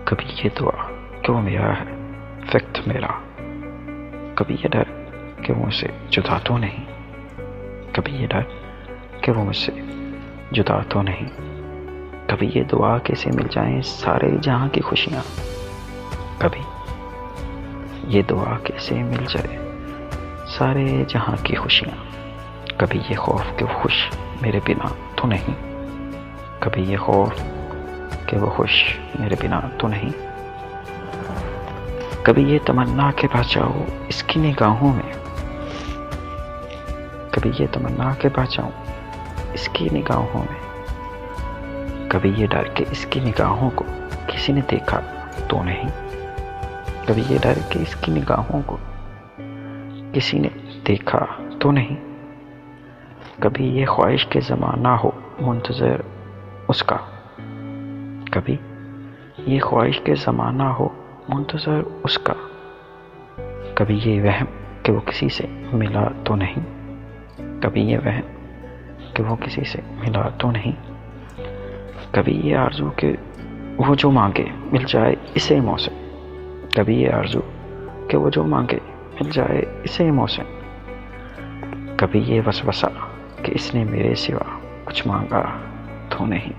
कभी ये दुआ कि वो मेरा है, फ़क्त मेरा। कभी ये डर कि वो मुझसे जुदा तो नहीं, कभी ये डर कि वो मुझसे जुदा तो नहीं। कभी ये दुआ कैसे मिल जाएं सारे जहां की खुशियाँ, कभी ये दुआ कैसे मिल जाए सारे जहां की खुशियाँ। कभी ये खौफ कि वो खुश मेरे बिना तो नहीं, कभी ये खौफ कि वो खुश मेरे बिना तो नहीं। कभी ये तमन्ना के बचाओ इसकी निगाहों में, कभी ये तमन्ना के बचाओ इसकी निगाहों में। कभी ये डर के इसकी निगाहों को किसी ने देखा तो नहीं, कभी ये डर के इसकी निगाहों को किसी ने देखा तो नहीं। कभी ये ख्वाहिश के ज़माना हो मुंतज़र उसका, कभी ये ख्वाहिश के ज़माना हो मुंतज़र उसका। कभी ये वहम कि वो किसी से मिला तो नहीं, कभी ये वहम कि वो किसी से मिला तो नहीं। कभी ये आरज़ू कि वो जो मांगे मिल जाए इसे मौसे, कभी ये आरज़ू कि वो जो मांगे मिल जाए इसे मौसे। कभी ये वसवसा कि इसने मेरे सिवा कुछ मांगा तो नहीं।